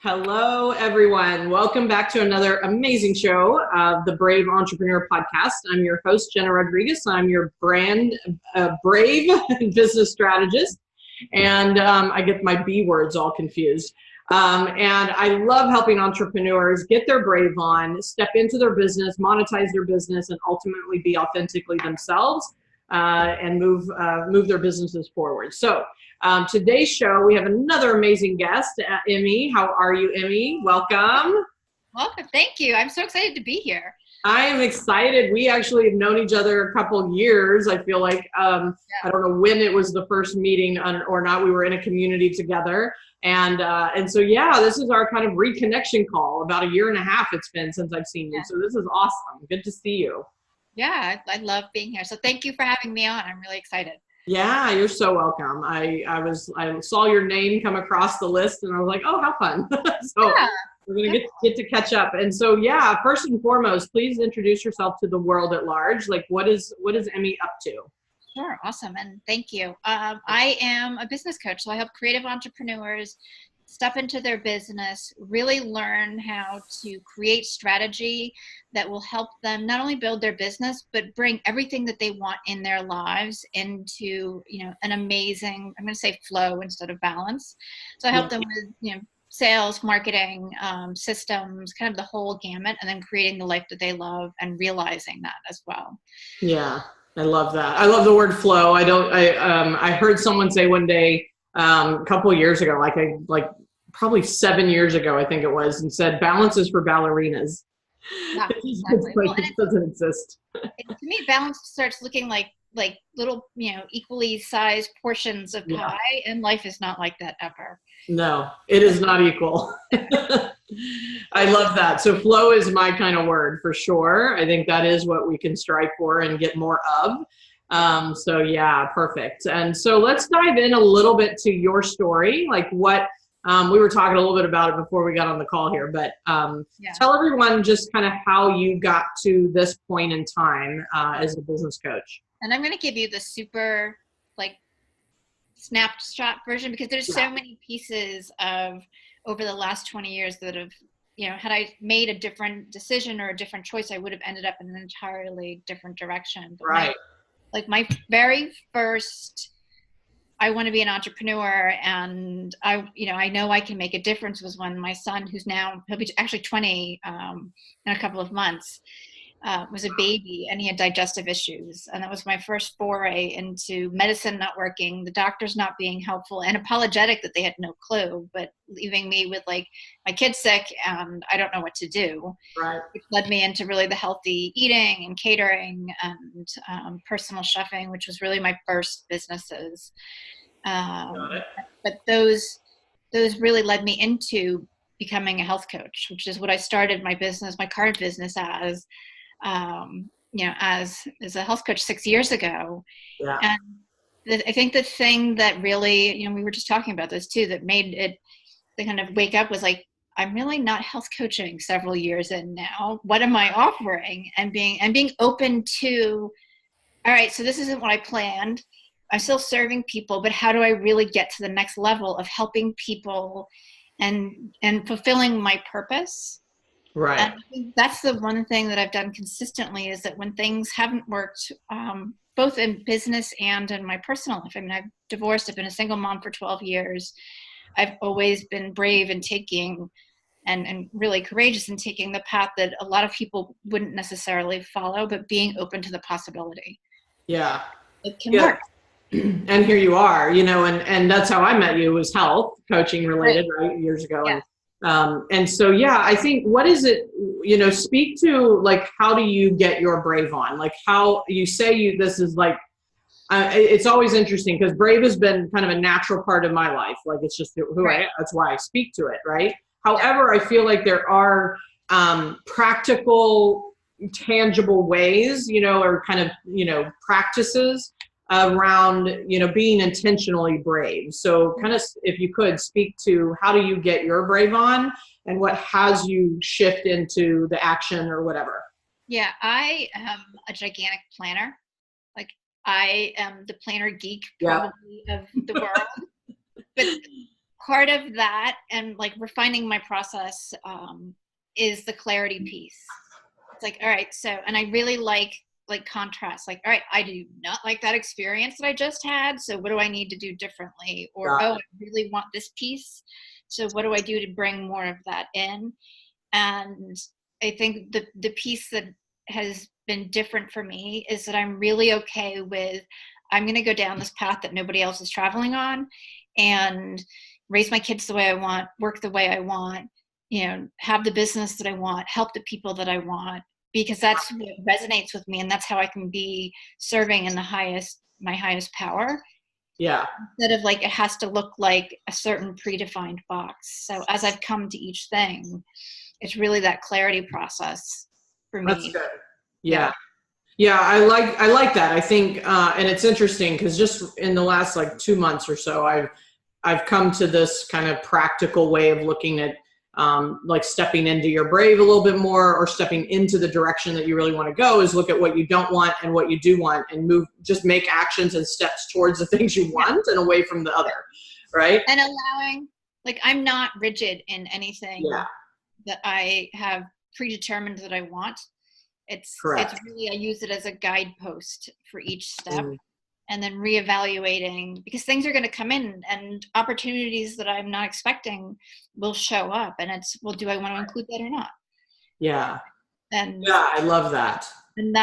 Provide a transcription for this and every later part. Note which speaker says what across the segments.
Speaker 1: Hello, everyone. Welcome back to another amazing show of the Brave Entrepreneur Podcast. I'm your host, Jena Rodriguez. I'm your brave business strategist. And I get my B words all confused. And I love helping entrepreneurs get their brave on, step into their business, monetize their business, and ultimately be authentically themselves and move their businesses forward. So today's show, we have another amazing guest, Emi. How are you, Emi? Welcome.
Speaker 2: Welcome. Thank you. I'm so excited to be here.
Speaker 1: I am excited. We actually have known each other a couple years. I feel like, I don't know when it was the first meeting or not. We were in a community together. And so, yeah, this is our kind of reconnection call. About a year and a half it's been since I've seen you. So this is awesome. Good to see you.
Speaker 2: Yeah, I love being here. So thank you for having me on. I'm really excited.
Speaker 1: Yeah, you're so welcome. I saw your name come across the list and I was like, oh, how fun. So yeah, we're going to get to catch up. And so, yeah, first and foremost, please introduce yourself to the world at large. Like what is Emi up to?
Speaker 2: Sure. Awesome. And thank you. I am a business coach. So I help creative entrepreneurs step into their business, really learn how to create strategy that will help them not only build their business, but bring everything that they want in their lives into, an amazing, I'm going to say flow instead of balance. So I help them with, sales, marketing, systems, kind of the whole gamut, and then creating the life that they love and realizing that as well.
Speaker 1: Yeah, I love that. I love the word flow. I heard someone say one day, a couple of years ago, like probably 7 years ago, I think it was, and said balance is for ballerinas.
Speaker 2: Yeah, exactly.
Speaker 1: It doesn't exist.
Speaker 2: To me, balance starts looking like little, equally sized portions of pie, and life is not like that ever.
Speaker 1: No, it is not equal. I love that. So flow is my kind of word for sure. I think that is what we can strive for and get more of. So yeah, perfect. And so let's dive in a little bit to your story, like what we were talking a little bit about it before we got on the call here, but tell everyone just kind of how you got to this point in time as a business coach.
Speaker 2: And I'm going to give you the super snapshot version because there's so many pieces of over the last 20 years that have, had I made a different decision or a different choice, I would have ended up in an entirely different direction. But my very first, I want to be an entrepreneur and I know I can make a difference was when my son, who's now, he'll be actually 20 in a couple of months, was a baby and he had digestive issues. And that was my first foray into medicine not working, the doctors not being helpful and apologetic that they had no clue, but leaving me with my kid's sick and I don't know what to do.
Speaker 1: Right.
Speaker 2: Which led me into really the healthy eating and catering and personal chefing, which was really my first businesses. But those really led me into becoming a health coach, which is what I started my current business as. As a health coach 6 years ago. Yeah. And I think the thing that really, we were just talking about this too, that made it the kind of wake up was I'm really not health coaching several years in now. What am I offering? And being open to, all right, so this isn't what I planned. I'm still serving people, but how do I really get to the next level of helping people and fulfilling my purpose?
Speaker 1: Right.
Speaker 2: And I think that's the one thing that I've done consistently is that when things haven't worked, both in business and in my personal life, I mean, I've divorced, I've been a single mom for 12 years. I've always been brave in taking and really courageous in taking the path that a lot of people wouldn't necessarily follow, but being open to the possibility.
Speaker 1: Yeah.
Speaker 2: It can work.
Speaker 1: And here you are, and that's how I met you, was health coaching related, right, years ago.
Speaker 2: Yeah.
Speaker 1: And so, yeah, I think, what is it, speak to how do you get your brave on? How you say this is it's always interesting because brave has been kind of a natural part of my life. It's just who I am. That's why I speak to it. Right. However, I feel like there are practical, tangible ways, or kind of, practices around, being intentionally brave. So kind of, if you could speak to how do you get your brave on and what has you shift into the action or whatever?
Speaker 2: Yeah, I am a gigantic planner. I am the planner geek probably of the world. But part of that and like refining my process is the clarity piece. It's like, all right, so, and I really like contrast, like, all right, I do not like that experience that I just had, so what do I need to do differently? Or, oh, I really want this piece, so what do I do to bring more of that in? And I think the piece that has been different for me is that I'm really okay with, I'm going to go down this path that nobody else is traveling on and raise my kids the way I want, work the way I want, you know, have the business that I want, help the people that I want, because that's what resonates with me. And that's how I can be serving in my highest power.
Speaker 1: Yeah.
Speaker 2: Instead of like, it has to look like a certain predefined box. So as I've come to each thing, it's really that clarity process for me.
Speaker 1: That's good. Yeah. Yeah, I like that. I think, and it's interesting because just in the last like 2 months or so, I've come to this kind of practical way of looking at like stepping into your brave a little bit more, or stepping into the direction that you really want to go, is look at what you don't want and what you do want, and just make actions and steps towards the things you want and away from the other, right?
Speaker 2: And allowing, like, I'm not rigid in anything that I have predetermined that I want. It's really, I use it as a guidepost for each step, and then reevaluating, because things are going to come in and opportunities that I'm not expecting will show up, and it's, well, do I want to include that or not?
Speaker 1: Yeah.
Speaker 2: And
Speaker 1: yeah, I love that.
Speaker 2: And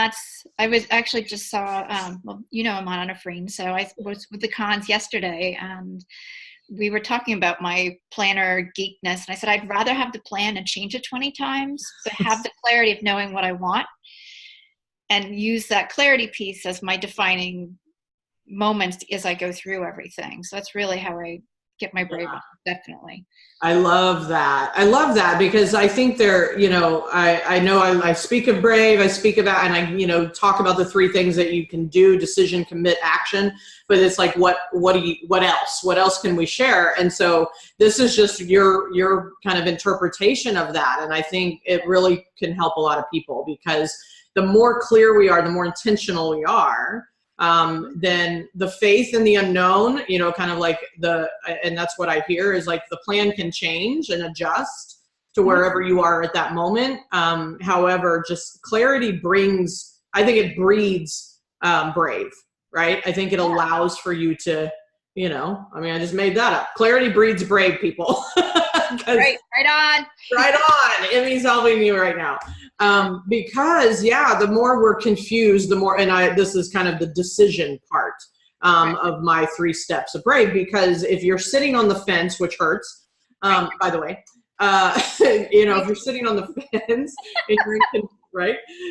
Speaker 2: I was actually just saw, well, you know, I'm on a frame, so I was with the cons yesterday, and we were talking about my planner geekness, and I said I'd rather have the plan and change it 20 times, but have the clarity of knowing what I want, and use that clarity piece as my defining moments as I go through everything. So that's really how I get my brave on, definitely.
Speaker 1: I love that. I love that, because I think there, you know, I speak of brave, I speak about, and I, you know, talk about the 3 things that you can do: decision, commit, action. But it's like, what else can we share? And so this is just your kind of interpretation of that. And I think it really can help a lot of people, because the more clear we are, the more intentional we are, then the faith in the unknown, you know, kind of like and that's what I hear, is like the plan can change and adjust to wherever you are at that moment. However, just clarity I think it breeds brave, right? I think it allows for you to, you know, I mean, I just made that up. Clarity breeds brave, people.
Speaker 2: Right on.
Speaker 1: Right on. Emi's helping you right now. Because the more we're confused, the more, and this is kind of the decision part of my 3 steps of brave, because if you're sitting on the fence, which hurts, by the way, you know, if you're sitting on the fence and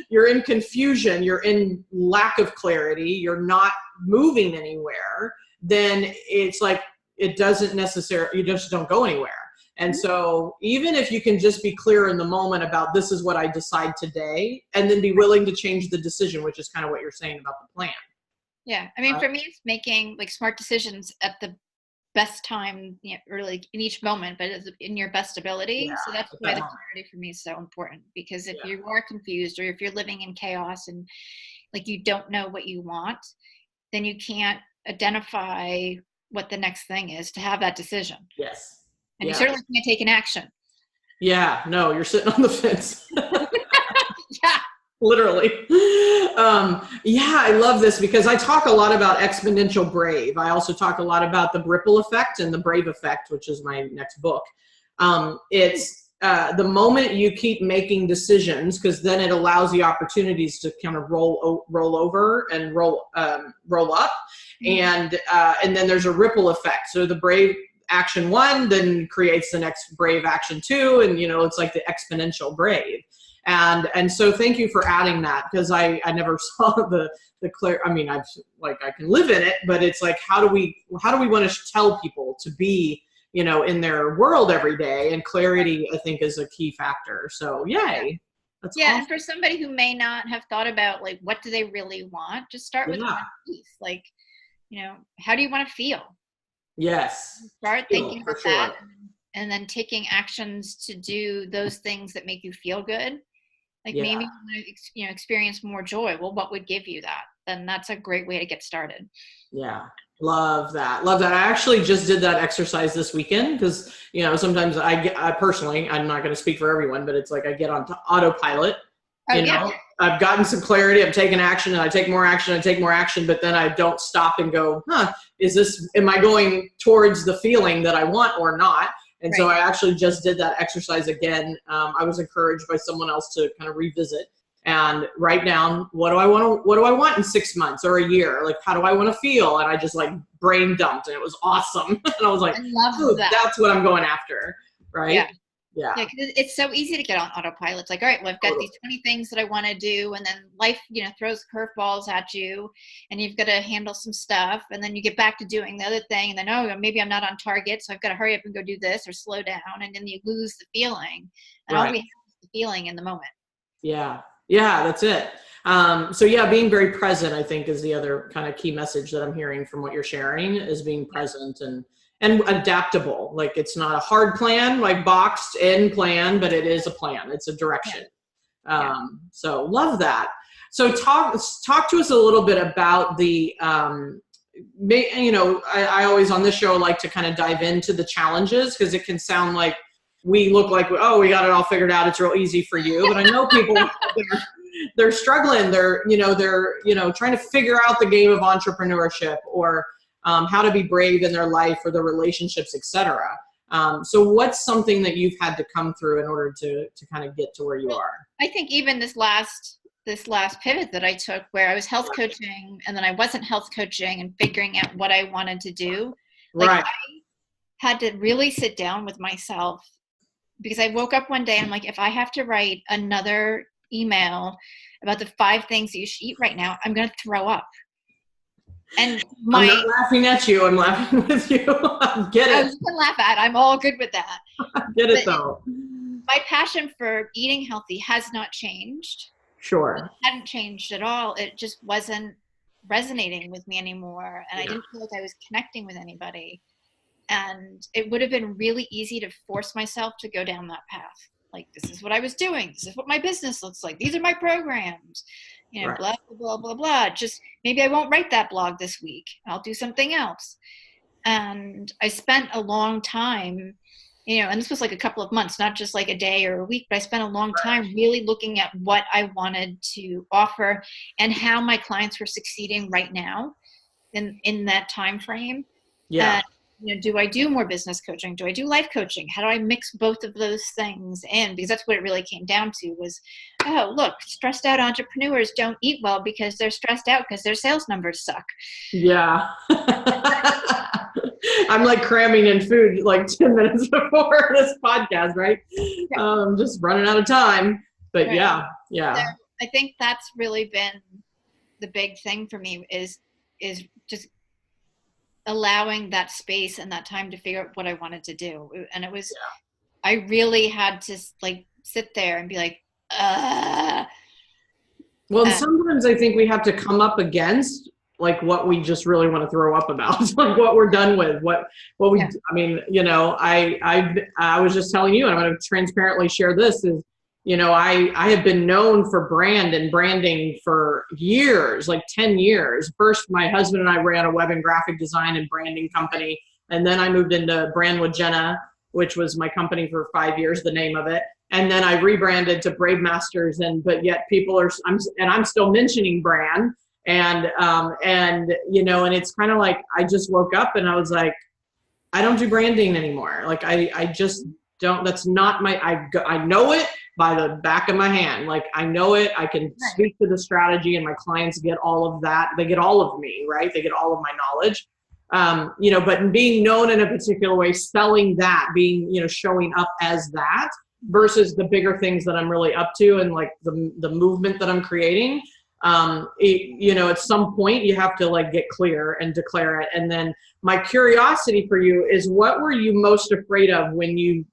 Speaker 1: you're in confusion, you're in lack of clarity, you're not moving anywhere, then it's like, it doesn't necessarily, you just don't go anywhere. And so even if you can just be clear in the moment about, this is what I decide today, and then be willing to change the decision, which is kind of what you're saying about the plan.
Speaker 2: Yeah. I mean, for me, it's making like smart decisions at the best time, you know, really in each moment, but in your best ability. Yeah, so that's why the clarity for me is so important, because if you are confused, or if you're living in chaos and like you don't know what you want, then you can't identify what the next thing is to have that decision.
Speaker 1: Yes.
Speaker 2: And you certainly can't take an action.
Speaker 1: Yeah, no, you're sitting on the fence.
Speaker 2: Yeah.
Speaker 1: Literally. I love this, because I talk a lot about exponential brave. I also talk a lot about the ripple effect and the brave effect, which is my next book. It's the moment you keep making decisions, because then it allows the opportunities to kind of roll over and roll up. And then there's a ripple effect. So the brave action 1 then creates the next brave action 2, and you know, it's like the exponential brave. And so thank you for adding that, because I never saw the clear, I mean, I can live in it, but it's like, how do we want to tell people to be, you know, in their world every day? And clarity, I think, is a key factor. So yay. That's awesome.
Speaker 2: And for somebody who may not have thought about like, what do they really want, just start with one piece. Like, you know, how do you want to feel?
Speaker 1: Yes.
Speaker 2: Start thinking about that, and then taking actions to do those things that make you feel good. Like maybe you want to experience more joy. Well, what would give you that? Then that's a great way to get started.
Speaker 1: Yeah. Love that. Love that. I actually just did that exercise this weekend because, sometimes I personally, I'm not going to speak for everyone, but it's like I get on autopilot.
Speaker 2: Oh, yeah.
Speaker 1: I've gotten some clarity. I've taken action and I take more action. I take more action, but then I don't stop and go, am I going towards the feeling that I want or not? And so I actually just did that exercise again. I was encouraged by someone else to kind of revisit and write down, what do I want in 6 months or a year? Like, how do I want to feel? And I just like brain dumped and it was awesome. And I was like,
Speaker 2: I love that.
Speaker 1: That's what I'm going after. Right.
Speaker 2: Yeah.
Speaker 1: Yeah.
Speaker 2: Yeah, because it's so easy to get on autopilot. It's like, all right, well, I've got these 20 things that I want to do. And then life, throws curveballs at you and you've got to handle some stuff. And then you get back to doing the other thing. And then, maybe I'm not on target. So I've got to hurry up and go do this or slow down. And then you lose the feeling. And all we have is the feeling in the moment.
Speaker 1: Yeah. Yeah, that's it. Being very present, I think, is the other kind of key message that I'm hearing from what you're sharing, is being present and adaptable. Like, it's not a hard plan, like boxed in plan, but it is a plan. It's a direction. So love that. So talk to us a little bit about the, I always on this show like to kind of dive into the challenges, because it can sound like we look like, oh, we got it all figured out, it's real easy for you. But I know people, they're struggling. They're trying to figure out the game of entrepreneurship, or how to be brave in their life or their relationships, etc. So what's something that you've had to come through in order to kind of get to where you are?
Speaker 2: I think even this last pivot that I took, where I was health coaching and then I wasn't health coaching and figuring out what I wanted to do. Like, I had to really sit down with myself, because I woke up one day and I'm like, if I have to write another email about the 5 things that you should eat right now, I'm going to throw up. And
Speaker 1: I'm not laughing at you. I'm laughing with you. Get it.
Speaker 2: I was going to laugh at. I'm all good with that.
Speaker 1: Get it, though.
Speaker 2: My passion for eating healthy has not changed.
Speaker 1: Sure.
Speaker 2: It hadn't changed at all. It just wasn't resonating with me anymore. And I didn't feel like I was connecting with anybody. And it would have been really easy to force myself to go down that path. Like, this is what I was doing. This is what my business looks like. These are my programs. Blah, blah, blah, blah, blah. Just maybe I won't write that blog this week. I'll do something else. And I spent a long time, and this was like a couple of months, not just like a day or a week, but I spent a long time really looking at what I wanted to offer and how my clients were succeeding right now in that time frame.
Speaker 1: Yeah.
Speaker 2: Do I do more business coaching? Do I do life coaching? How do I mix both of those things in? Because that's what it really came down to was, oh, look, stressed out entrepreneurs don't eat well because they're stressed out because their sales numbers suck.
Speaker 1: Yeah. I'm like cramming in food like 10 minutes before this podcast, right? Just running out of time. But yeah. So
Speaker 2: I think that's really been the big thing for me is just allowing that space and that time to figure out what I wanted to do. And it was, I really had to like sit there and be like,
Speaker 1: Well, sometimes I think we have to come up against like what we just really want to throw up about, like what we're done with, what we, I mean, I was just telling you, and I'm going to transparently share this is, I have been known for brand and branding for years, like 10 years. First, my husband and I ran a web and graphic design and branding company. And then I moved into Brand with Jena, which was my company for 5 years, the name of it. And then I rebranded to Brave Masters. But yet people are, I'm still mentioning brand. And it's kind of like, I just woke up and I was like, I don't do branding anymore. Like I just don't, that's not I know it by the back of my hand. Like I know it, I can speak to the strategy and my clients get all of that. They get all of me, right? They get all of my knowledge. But being known in a particular way, selling that, being, showing up as that versus the bigger things that I'm really up to and like the movement that I'm creating. At some point you have to like get clear and declare it. And then my curiosity for you is, what were you most afraid of when you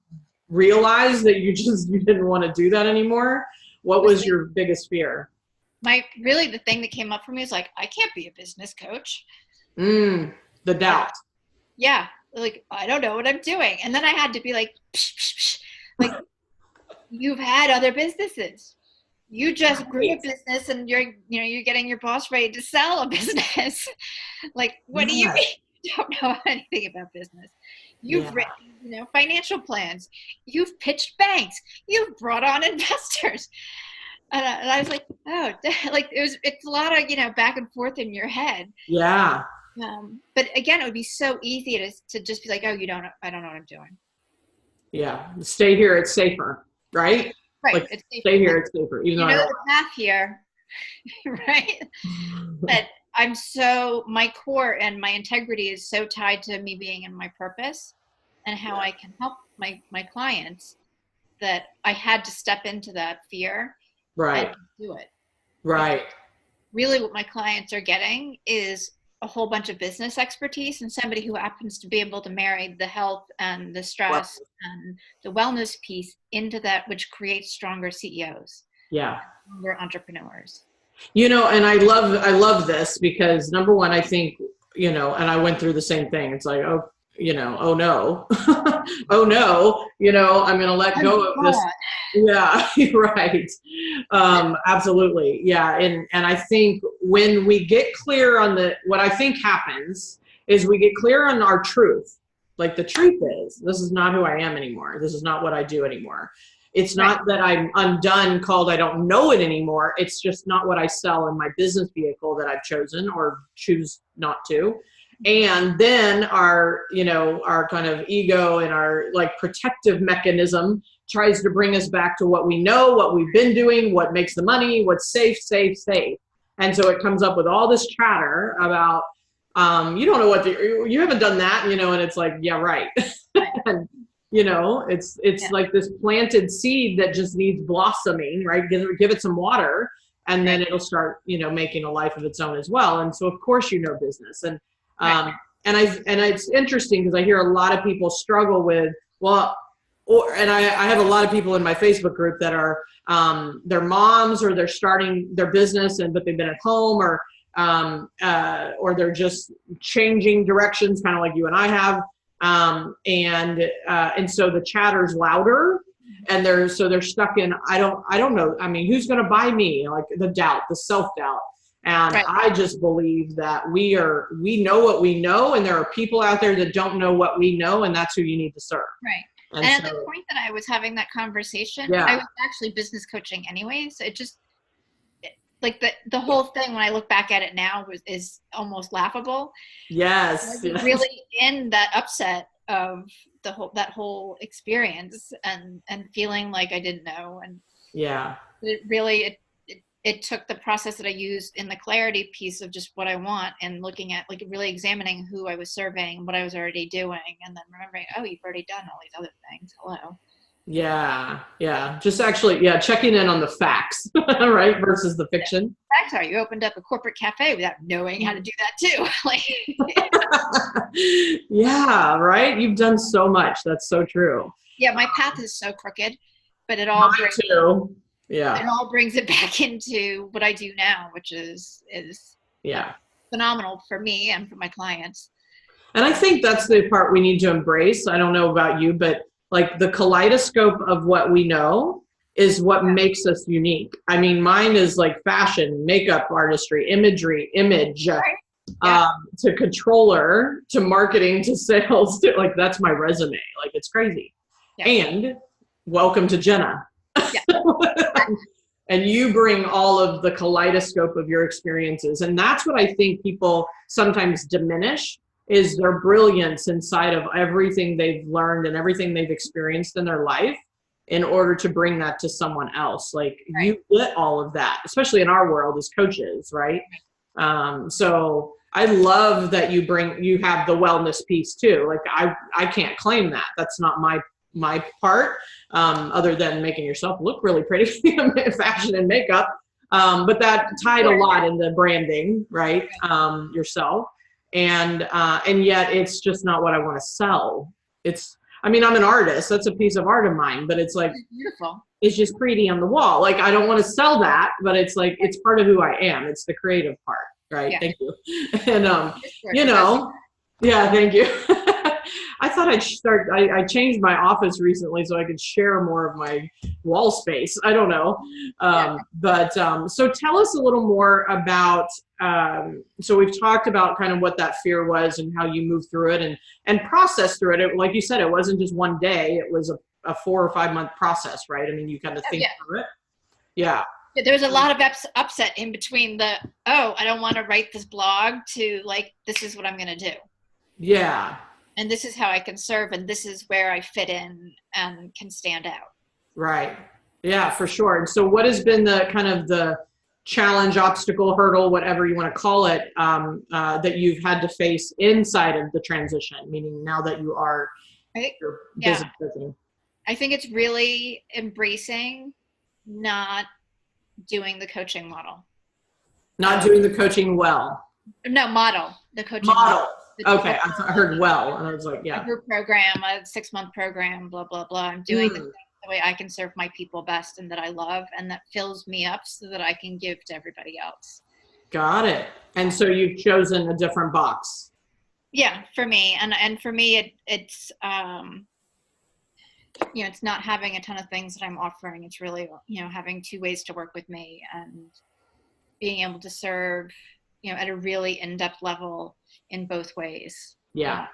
Speaker 1: realized that you didn't want to do that anymore? What was your biggest fear?
Speaker 2: The thing that came up for me is like, I can't be a business coach.
Speaker 1: The doubt.
Speaker 2: Yeah. Like, I don't know what I'm doing. And then I had to be like, psh, psh, psh. Like, you've had other businesses. You just grew a business and you're getting your boss ready to sell a business. Like, what do you mean you don't know anything about business? You've written, financial plans. You've pitched banks. You've brought on investors. And I was like, oh, like it's a lot of, back and forth in your head.
Speaker 1: Yeah.
Speaker 2: But again, it would be so easy to just be like, oh, I don't know what I'm doing.
Speaker 1: Yeah. Stay here. It's safer. Right.
Speaker 2: Right.
Speaker 1: Like,
Speaker 2: it's safer.
Speaker 1: stay here. It's safer. Even though
Speaker 2: the math here. Right. But my core and my integrity is so tied to me being in my purpose and how I can help my clients, that I had to step into that fear.
Speaker 1: Right.
Speaker 2: And do it.
Speaker 1: Right.
Speaker 2: Really what my clients are getting is a whole bunch of business expertise and somebody who happens to be able to marry the health and the stress and the wellness piece into that, which creates stronger CEOs.
Speaker 1: Yeah.
Speaker 2: Stronger entrepreneurs.
Speaker 1: And I love this because number one, I think, and I went through the same thing. It's like, oh no, oh no, I'm going to let go of this. Yeah, right. Absolutely. Yeah. And I think when we get clear on what I think happens is we get clear on our truth. Like the truth is, this is not who I am anymore. This is not what I do anymore. It's not that I'm undone, called I don't know it anymore. It's just not what I sell in my business vehicle that I've chosen or choose not to. And then our kind of ego and our like protective mechanism tries to bring us back to what we know, what we've been doing, what makes the money, what's safe. And so it comes up with all this chatter about, you don't know you haven't done that, and it's like, yeah, right. And, it's like this planted seed that just needs blossoming, right? Give it some water, and then it'll start, making a life of its own as well. And so of course, business. And it's interesting because I hear a lot of people struggle with, and I have a lot of people in my Facebook group that are, they're moms or they're starting their business but they've been at home or they're just changing directions, kind of like you and I have. And so the chatter's louder and they're stuck in, I don't know. I mean, who's going to buy me? Like the doubt, the self-doubt. And I just believe that we know what we know, and there are people out there that don't know what we know, and that's who you need to serve.
Speaker 2: Right. And at the point that I was having that conversation, I was actually business coaching anyway. So it just, like the whole thing, when I look back at it now, is almost laughable.
Speaker 1: Yes.
Speaker 2: Really in that upset of that whole experience and feeling like I didn't know. And it really, it took the process that I used in the clarity piece of just what I want and looking at, like, really examining who I was serving, what I was already doing, and then remembering, oh, you've already done all these other things. Hello.
Speaker 1: Yeah. Just actually, checking in on the facts, right, versus the fiction.
Speaker 2: Facts are, you opened up a corporate cafe without knowing how to do that too. Like,
Speaker 1: yeah, right. You've done so much. That's so true.
Speaker 2: Yeah, my path is so crooked, but it all brings too. Yeah. It all brings it back into what I do now, which is phenomenal for me and for my clients.
Speaker 1: And I think that's the part we need to embrace. I don't know about you, but like the kaleidoscope of what we know is what makes us unique. I mean, mine is like fashion, makeup artistry, image, to controller, to marketing, to sales, to, like, that's my resume. Like, it's crazy. Yeah. And welcome to Jena. Yeah. And you bring all of the kaleidoscope of your experiences. And that's what I think people sometimes diminish, is their brilliance inside of everything they've learned and everything they've experienced in their life in order to bring that to someone else. Like, you get all of that, especially in our world as coaches, right? So I love that you have the wellness piece too. Like, I can't claim that. That's not my part, other than making yourself look really pretty, fashion and makeup. But that tied a lot in the branding, right? Yourself. And yet it's just not what I want to sell. I'm an artist. That's a piece of art of mine, but it's like,
Speaker 2: it's beautiful.
Speaker 1: It's just pretty on the wall. Like, I don't want to sell that, but it's like, it's part of who I am. It's the creative part. Right. Yeah. Thank you. And, yeah, thank you. I thought I changed my office recently so I could share more of my wall space. I don't know. So tell us a little more about, so we've talked about kind of what that fear was and how you moved through it and processed through it. Like you said, it wasn't just one day, it was a 4 or 5 month process, right? I mean, you kind of think through it. Yeah.
Speaker 2: There's a lot of upset in between the, oh, I don't want to write this blog, to like, this is what I'm going to do.
Speaker 1: Yeah.
Speaker 2: And this is how I can serve, and this is where I fit in and can stand out.
Speaker 1: Right. Yeah, for sure. And so what has been the kind of the challenge, obstacle, hurdle, whatever you want to call it, that you've had to face inside of the transition, meaning now that you are busy.
Speaker 2: I think it's really embracing not doing the coaching model.
Speaker 1: Not doing the coaching well.
Speaker 2: No, model. The coaching
Speaker 1: model. Okay, I heard well, and I was like, yeah.
Speaker 2: A group program, a 6-month program, blah, blah, blah. I'm doing the way I can serve my people best and that I love, and that fills me up so that I can give to everybody else.
Speaker 1: Got it. And so you've chosen a different box.
Speaker 2: Yeah, for me. And for me, it's, it's not having a ton of things that I'm offering. It's really, having 2 ways to work with me and being able to serve, at a really in-depth level in both ways.
Speaker 1: Yeah.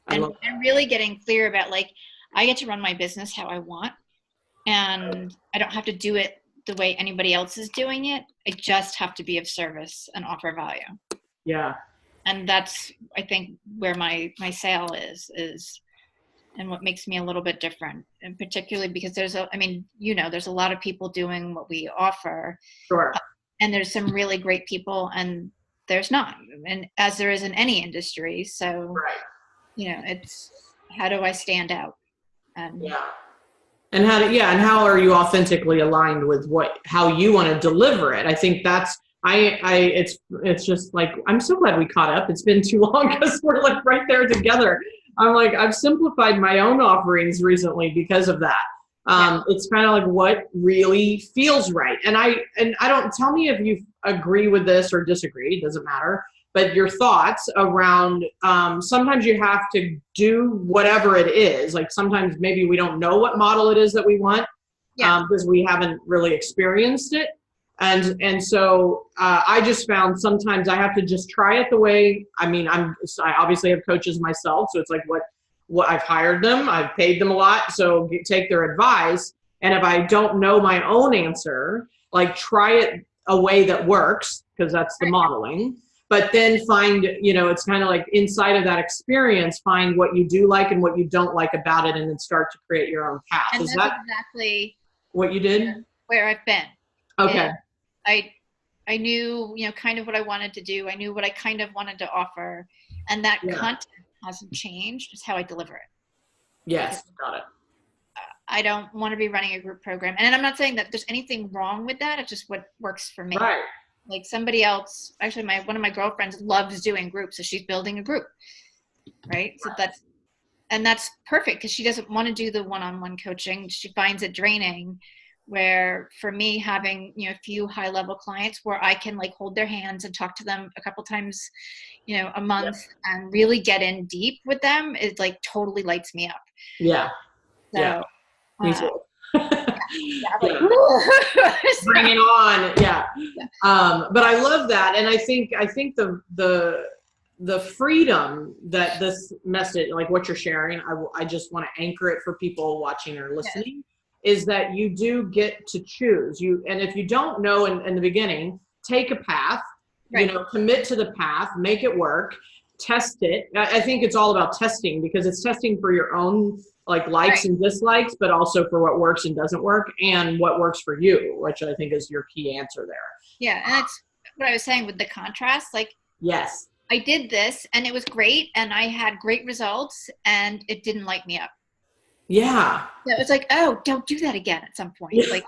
Speaker 2: And really getting clear about, like, I get to run my business how I want, and I don't have to do it the way anybody else is doing it. I just have to be of service and offer value.
Speaker 1: Yeah.
Speaker 2: And that's, I think, where my sale is and what makes me a little bit different, and particularly because there's a lot of people doing what we offer.
Speaker 1: Sure.
Speaker 2: And there's some really great people, and there's not, and as there is in any industry. So,
Speaker 1: right.
Speaker 2: It's, how do I stand out? And
Speaker 1: and how are you authentically aligned with how you want to deliver it? I think that's, it's just like, I'm so glad we caught up. It's been too long because we're like right there together. I'm like, I've simplified my own offerings recently because of that. It's kind of like what really feels right. And I don't, tell me if you agree with this or disagree, it doesn't matter, but your thoughts around, sometimes you have to do whatever it is. Like sometimes maybe we don't know what model it is that we want, because we haven't really experienced it. And so I just found sometimes I have to just try it the way, I obviously have coaches myself. So it's like what I've hired them, I've paid them a lot. So take their advice. And if I don't know my own answer, like try it a way that works, because that's the modeling, but then find, it's kind of like inside of that experience, find what you do like and what you don't like about it, and then start to create your own path.
Speaker 2: And
Speaker 1: is
Speaker 2: that's
Speaker 1: that
Speaker 2: exactly
Speaker 1: what you did?
Speaker 2: Where I've been.
Speaker 1: Okay.
Speaker 2: And I knew, kind of what I wanted to do. I knew what I kind of wanted to offer, and that content hasn't changed. It's how I deliver it.
Speaker 1: Yes, got it.
Speaker 2: I don't want to be running a group program. And I'm not saying that there's anything wrong with that. It's just what works for me.
Speaker 1: Right.
Speaker 2: Like somebody else, actually one of my girlfriends loves doing groups. So she's building a group. Right. So that's perfect, because she doesn't want to do the one-on-one coaching. She finds it draining, where for me, having, a few high level clients where I can like hold their hands and talk to them a couple times, a month and really get in deep with them, it like totally lights me up.
Speaker 1: Yeah.
Speaker 2: So,
Speaker 1: me too.
Speaker 2: Like,
Speaker 1: bring it on. Yeah. But I love that. And I think the freedom that this message, like what you're sharing, I just want to anchor it for people watching or listening, is that you do get to choose. And if you don't know in the beginning, take a path, commit to the path, make it work, test it. I think it's all about testing, because it's testing for your own likes and dislikes, but also for what works and doesn't work, and what works for you, which I think is your key answer there.
Speaker 2: Yeah. And that's what I was saying with the contrast. Like,
Speaker 1: yes,
Speaker 2: I did this and it was great, and I had great results, and it didn't light me up.
Speaker 1: Yeah.
Speaker 2: So it's like, oh, don't do that again at some point. Like,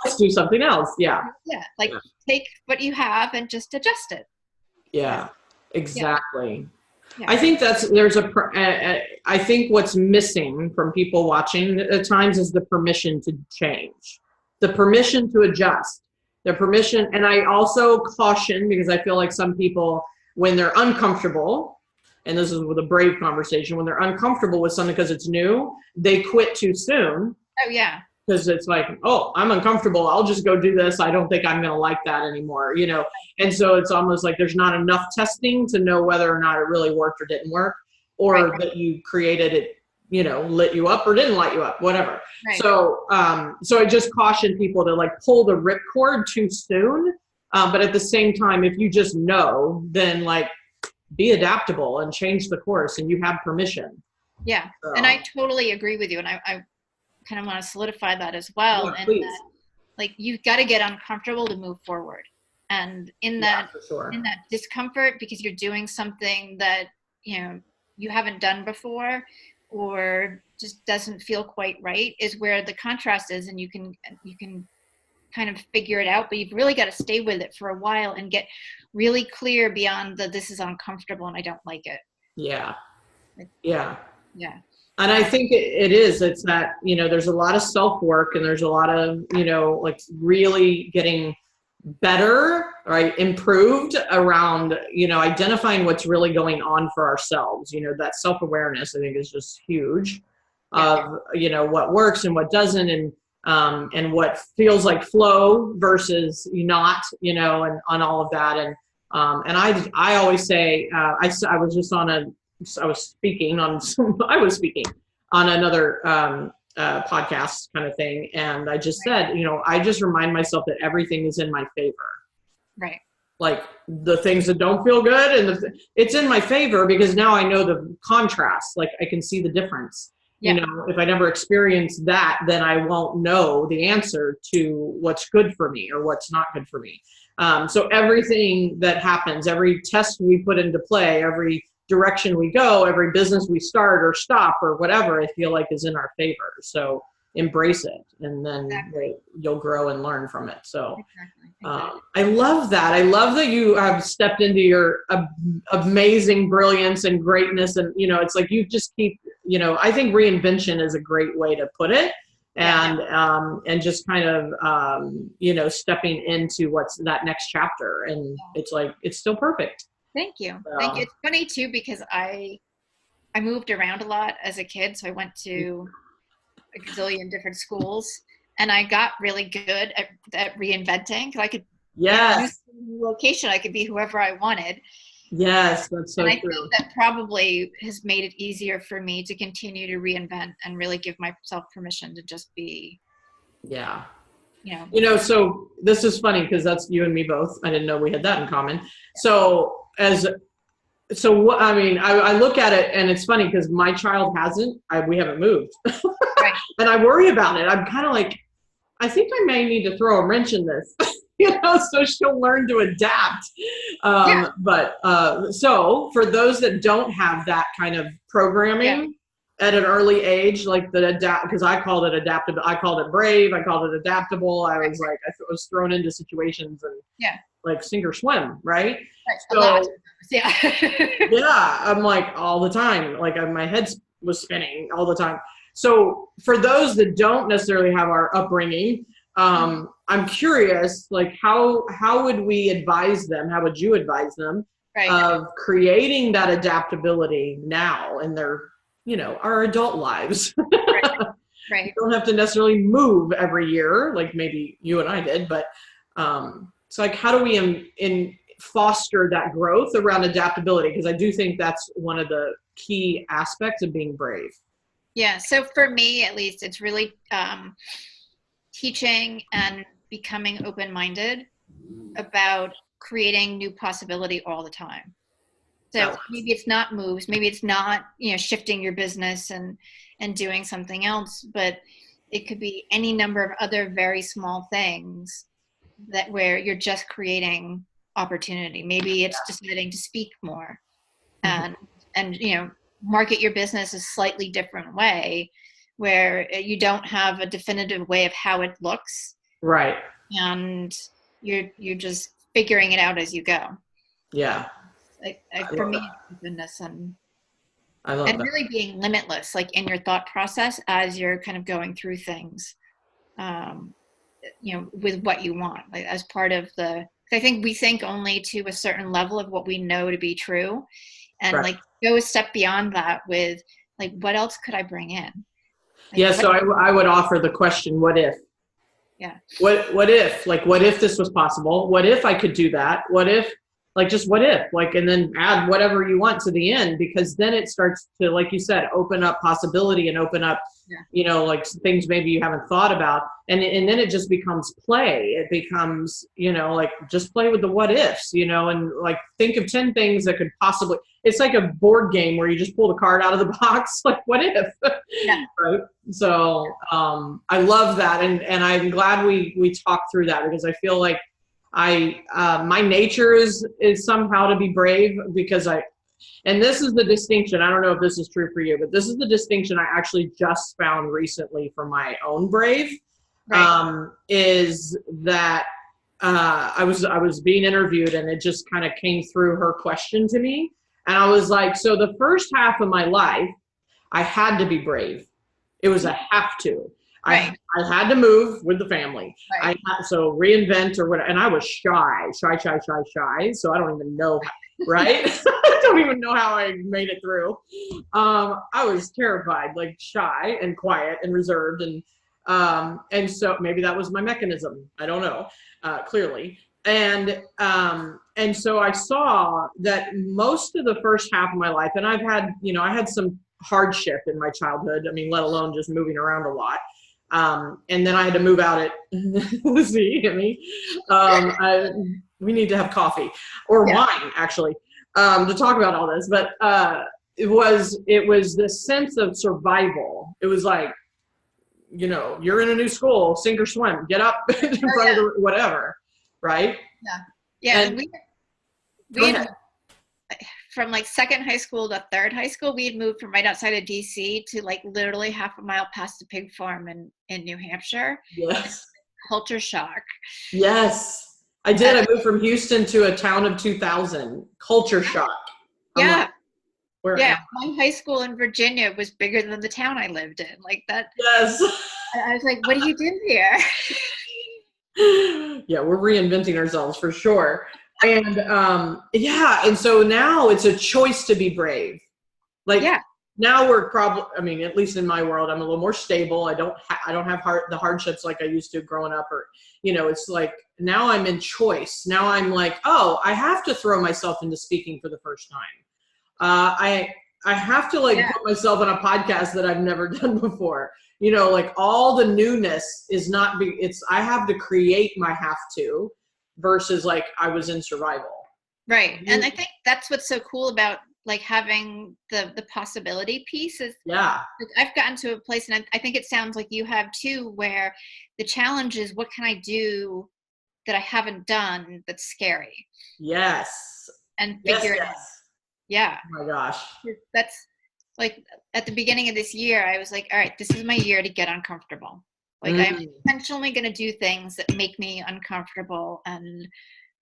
Speaker 1: let's do something else. Yeah.
Speaker 2: Yeah. Like take what you have and just adjust it.
Speaker 1: Yeah, exactly.
Speaker 2: Yeah.
Speaker 1: I think I think what's missing from people watching at times is the permission to change, the permission to adjust, the permission. And I also caution, because I feel like some people, when they're uncomfortable, and this is with a brave conversation, when they're uncomfortable with something because it's new, they quit too soon.
Speaker 2: Oh yeah.
Speaker 1: Because it's like, oh, I'm uncomfortable, I'll just go do this. I don't think I'm going to like that anymore, you know? And so it's almost like there's not enough testing to know whether or not it really worked or didn't work, or that you created it, you know, lit you up or didn't light you up, whatever. Right. So I just caution people to like pull the ripcord too soon. But at the same time, if you just know, then like be adaptable and change the course, and you have permission.
Speaker 2: Yeah. So. And I totally agree with you. And I kind of want to solidify that as well.
Speaker 1: Yeah,
Speaker 2: and
Speaker 1: please.
Speaker 2: That, like, you've got to get uncomfortable to move forward. And in that, in that discomfort, because you're doing something that, you know, you haven't done before, or just doesn't feel quite right, is where the contrast is. And you can kind of figure it out, but you've really got to stay with it for a while and get really clear beyond this is uncomfortable and I don't like it.
Speaker 1: Yeah.
Speaker 2: Yeah.
Speaker 1: And I think it's that, you know, there's a lot of self-work, and there's a lot of, you know, like really getting better, right, improved around, you know, identifying what's really going on for ourselves. You know, that self-awareness, I think, is just huge, of, you know, what works and what doesn't, and what feels like flow versus not, you know, and on all of that. And I always say, I was speaking on another podcast kind of thing. And I just said, you know, I just remind myself that everything is in my favor.
Speaker 2: Right.
Speaker 1: Like the things that don't feel good, and it's in my favor because now I know the contrast. Like I can see the difference. Yeah. You know, if I never experience that, then I won't know the answer to what's good for me or what's not good for me. So everything that happens, every test we put into play, every direction we go, every business we start or stop or whatever, I feel like is in our favor. So embrace it, and then you'll grow and learn from it. So I love that. I love that you have stepped into your amazing brilliance and greatness. And, you know, it's like you just keep, you know, I think reinvention is a great way to put it. And just kind of, you know, stepping into what's that next chapter. And it's like, it's still perfect.
Speaker 2: Thank you. Thank you. It's funny too, because I moved around a lot as a kid. So I went to a gazillion different schools, and I got really good at reinventing. I could, location, I could be whoever I wanted.
Speaker 1: Yes, that's so true.
Speaker 2: And I think that probably has made it easier for me to continue to reinvent and really give myself permission to just be.
Speaker 1: Yeah.
Speaker 2: You
Speaker 1: know, so this is funny because that's you and me both. I didn't know we had that in common. So what, I mean, I look at it, and it's funny because my child we haven't moved. Right. And I worry about it. I'm kind of like, I think I may need to throw a wrench in this, you know, so she'll learn to adapt. But so for those that don't have that kind of programming at an early age, like because I called it adaptable, I called it brave, I called it adaptable. I was like, I was thrown into situations and like sink or swim, right?
Speaker 2: A lot. Yeah.
Speaker 1: I'm like all the time, like my head was spinning all the time. So for those that don't necessarily have our upbringing, I'm curious, like how would we advise them? How would you advise them of creating that adaptability now in their, you know, our adult lives? Right. You don't have to necessarily move every year, like maybe you and I did, but so like how do we foster that growth around adaptability? Because I do think that's one of the key aspects of being brave.
Speaker 2: Yeah. So for me, at least, it's really teaching and becoming open-minded about creating new possibility all the time. So maybe it's not moves, maybe it's not, you know, shifting your business and doing something else, but it could be any number of other very small things where you're just creating opportunity. Maybe it's deciding to speak more and you know, market your business a slightly different way where you don't have a definitive way of how it looks.
Speaker 1: Right.
Speaker 2: And you're just figuring it out as you go.
Speaker 1: Yeah.
Speaker 2: For me, openness and
Speaker 1: that.
Speaker 2: Really being limitless, like in your thought process as you're kind of going through things, you know, with what you want, like as part of I think we think only to a certain level of what we know to be true. and
Speaker 1: Right.
Speaker 2: like go a step beyond that with like, what else could I bring in? Like,
Speaker 1: Yeah. So I would offer the question, what if?
Speaker 2: Yeah.
Speaker 1: What if, like, what if this was possible? What if I could do that? What if, like, just what if, like, and then add whatever you want to the end, because then it starts to, like you said, open up possibility and open up, like things maybe you haven't thought about. And then it just becomes play. It becomes, like just play with the what ifs, and like think of 10 things that could possibly, it's like a board game where you just pull the card out of the box, like what if, right? So I love that. And I'm glad we talked through that, because I feel like my nature is somehow to be brave, because and this is the distinction. I don't know if this is true for you, but this is the distinction I actually just found recently for my own brave. Right. Is that I was being interviewed, and it just kind of came through her question to me. And I was like, so the first half of my life, I had to be brave. It was a have to. Right. I had to move with the family. Right. So reinvent or whatever. And I was shy. So I don't even know. Right. I don't even know how I made it through. I was terrified, like shy and quiet and reserved. And so maybe that was my mechanism. I don't know, clearly. And so I saw that most of the first half of my life, and I've had, I had some hardship in my childhood. I mean, let alone just moving around a lot. And then I had to move out at, see, Emi, we need to have coffee or wine, actually, to talk about all this. But it was this sense of survival. It was like, you're in a new school, sink or swim, get up in front of the whatever, right?
Speaker 2: Yeah. And we from like second high school to third high school, we had moved from right outside of DC to like literally half a mile past the pig farm in New Hampshire.
Speaker 1: Yes.
Speaker 2: Culture shock.
Speaker 1: Yes, I did. I moved from Houston to a town of 2,000. Culture shock.
Speaker 2: Yeah. Like, my high school in Virginia was bigger than the town I lived in. Like that.
Speaker 1: Yes.
Speaker 2: I was like, what do you do here?
Speaker 1: Yeah, we're reinventing ourselves for sure. And and so now it's a choice to be brave. Like now we're probably, I mean, at least in my world, I'm a little more stable. I don't have the hardships like I used to growing up, or it's like now I'm in choice. Now I'm like, oh, I have to throw myself into speaking for the first time. I have to put myself on a podcast that I've never done before. Like all the newness is not I have to create my have to, versus like I was in survival.
Speaker 2: Right. And I think that's what's so cool about like having the possibility piece is like, I've gotten to a place, and I think it sounds like you have too, where the challenge is, what can I do that I haven't done that's scary?
Speaker 1: Yes.
Speaker 2: And figure it out. Yeah.
Speaker 1: Oh my gosh.
Speaker 2: That's like at the beginning of this year, I was like, all right, this is my year to get uncomfortable. Like I'm intentionally going to do things that make me uncomfortable, and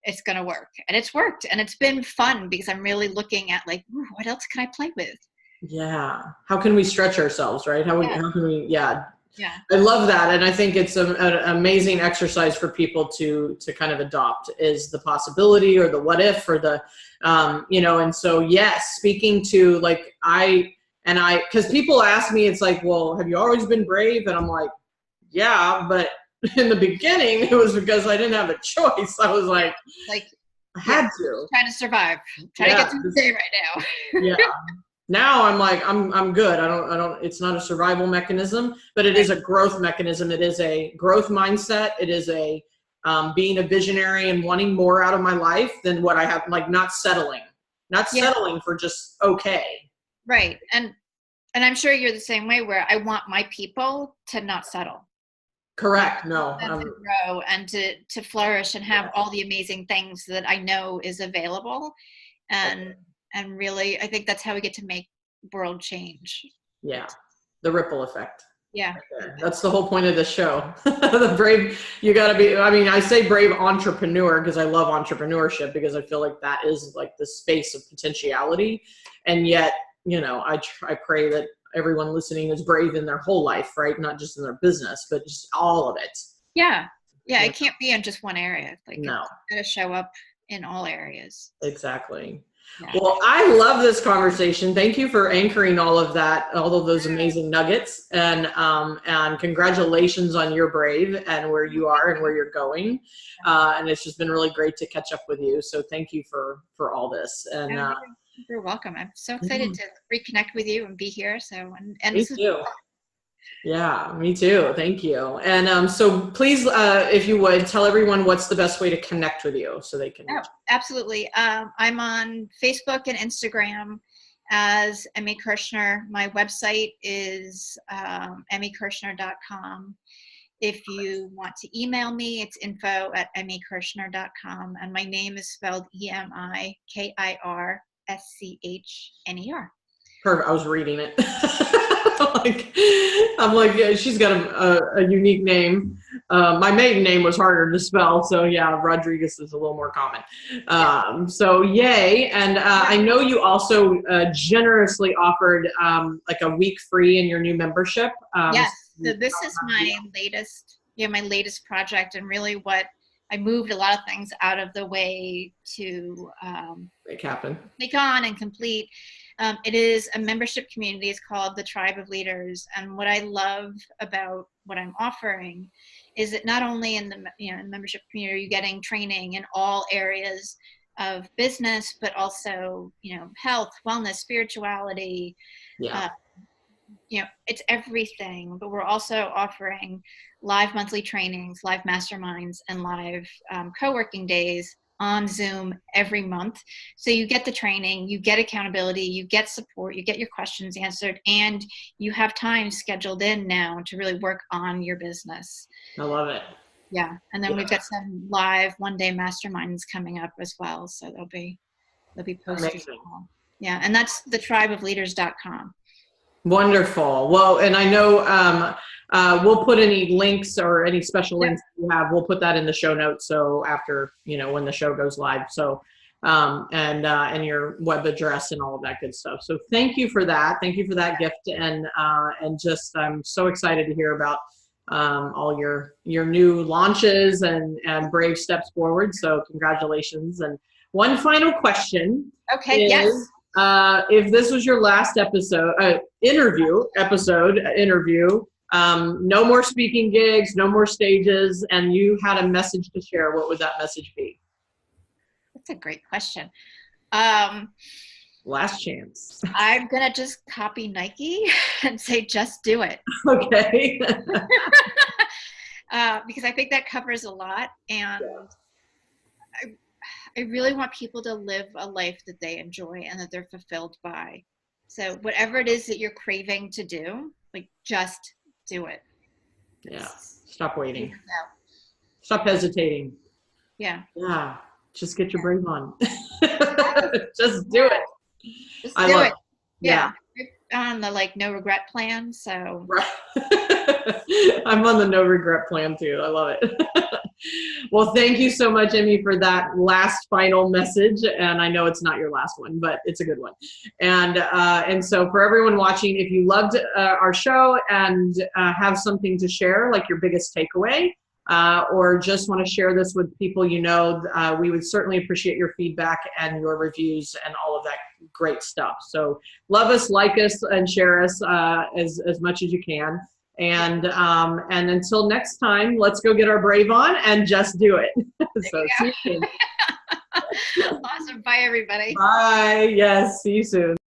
Speaker 2: it's going to work. And it's worked. And it's been fun, because I'm really looking at like, ooh, what else can I play with?
Speaker 1: Yeah. How can we stretch ourselves, right? How can we, Yeah. I love that. And I think it's an amazing exercise for people to kind of adopt, is the possibility or the what if, or the, and so, yes, speaking to like, because people ask me, it's like, well, have you always been brave? And I'm like, yeah, but in the beginning, it was because I didn't have a choice. I was like I had to.
Speaker 2: Trying to survive. Trying to get through the day right now.
Speaker 1: Yeah. Now I'm like, I'm good. I don't, it's not a survival mechanism, but it is a growth mechanism. It is a growth mindset. It is a being a visionary and wanting more out of my life than what I have, like not settling for just okay.
Speaker 2: Right. And I'm sure you're the same way, where I want my people to not settle.
Speaker 1: Correct. No.
Speaker 2: And to grow and to flourish and have all the amazing things that I know is available. And really, I think that's how we get to make world change.
Speaker 1: Yeah. The ripple effect.
Speaker 2: Yeah.
Speaker 1: Right, that's the whole point of the show. The brave, you got to be, I mean, I say brave entrepreneur because I love entrepreneurship, because I feel like that is like the space of potentiality. And yet, I pray that everyone listening is brave in their whole life, right? Not just in their business, but just all of it.
Speaker 2: Yeah. Yeah. It can't be in just one area. Like,
Speaker 1: no,
Speaker 2: it's got to show up in all areas.
Speaker 1: Exactly.
Speaker 2: Yeah.
Speaker 1: Well, I love this conversation. Thank you for anchoring all of that, all of those amazing nuggets, and congratulations on your Brave and where you are and where you're going. And it's just been really great to catch up with you. So thank you for all this. And
Speaker 2: you're welcome. I'm so excited to reconnect with you and be here. So, and
Speaker 1: me
Speaker 2: this is
Speaker 1: too. Yeah, me too. Thank you. And so please, if you would, tell everyone what's the best way to connect with you so they can.
Speaker 2: Oh, absolutely. I'm on Facebook and Instagram as Emi Kirschner. My website is emikirschner.com. If you want to email me, it's info@emikirschner.com. And my name is spelled EMIKIRSCHNER.
Speaker 1: Perfect. I was reading it. I'm like, yeah, she's got a unique name. My maiden name was harder to spell, so yeah, Rodriguez is a little more common. So yay! And I know you also generously offered like a week free in your new membership.
Speaker 2: Yes. So this is my latest project, and really what I moved a lot of things out of the way to
Speaker 1: make happen,
Speaker 2: make on and complete. It is a membership community. It's called the Tribe of Leaders. And what I love about what I'm offering is that not only in the membership community are you getting training in all areas of business, but also health, wellness, spirituality.
Speaker 1: Yeah.
Speaker 2: It's everything. But we're also offering live monthly trainings, live masterminds, and live co-working days on Zoom every month. So you get the training, you get accountability, you get support, you get your questions answered, and you have time scheduled in now to really work on your business.
Speaker 1: I love it.
Speaker 2: Yeah. And then we've got some live one-day masterminds coming up as well. So they'll be posted. Yeah. And that's thetribeofleaders.com.
Speaker 1: Wonderful. Well, and I know we'll put any links or any special links you have, we'll put that in the show notes. So after, when the show goes live. So, and your web address and all of that good stuff. So thank you for that. Thank you for that gift. And just, I'm so excited to hear about all your new launches and brave steps forward. So congratulations. And one final question.
Speaker 2: Okay.
Speaker 1: Is,
Speaker 2: yes.
Speaker 1: If this was your last interview, no more speaking gigs, no more stages, and you had a message to share, what would that message be?
Speaker 2: That's a great question.
Speaker 1: Last chance.
Speaker 2: I'm going to just copy Nike and say, just do it.
Speaker 1: Okay.
Speaker 2: Because I think that covers a lot. And I really want people to live a life that they enjoy and that they're fulfilled by. So whatever it is that you're craving to do, just do it.
Speaker 1: Yeah. Stop waiting. Stop hesitating.
Speaker 2: Yeah.
Speaker 1: Yeah. Just get your brave on. Just do it.
Speaker 2: Just do it. Yeah. On the no regret plan. So
Speaker 1: I'm on the no regret plan too. I love it. Well, thank you so much, Emi, for that last final message. And I know it's not your last one, but it's a good one. And so for everyone watching, if you loved our show and have something to share, like your biggest takeaway, or just want to share this with people we would certainly appreciate your feedback and your reviews and all of that great stuff. So love us, like us, and share us as much as you can. And until next time, let's go get our brave on and just do it. So see you soon.
Speaker 2: Awesome. Bye, everybody.
Speaker 1: Bye. Yes. See you soon.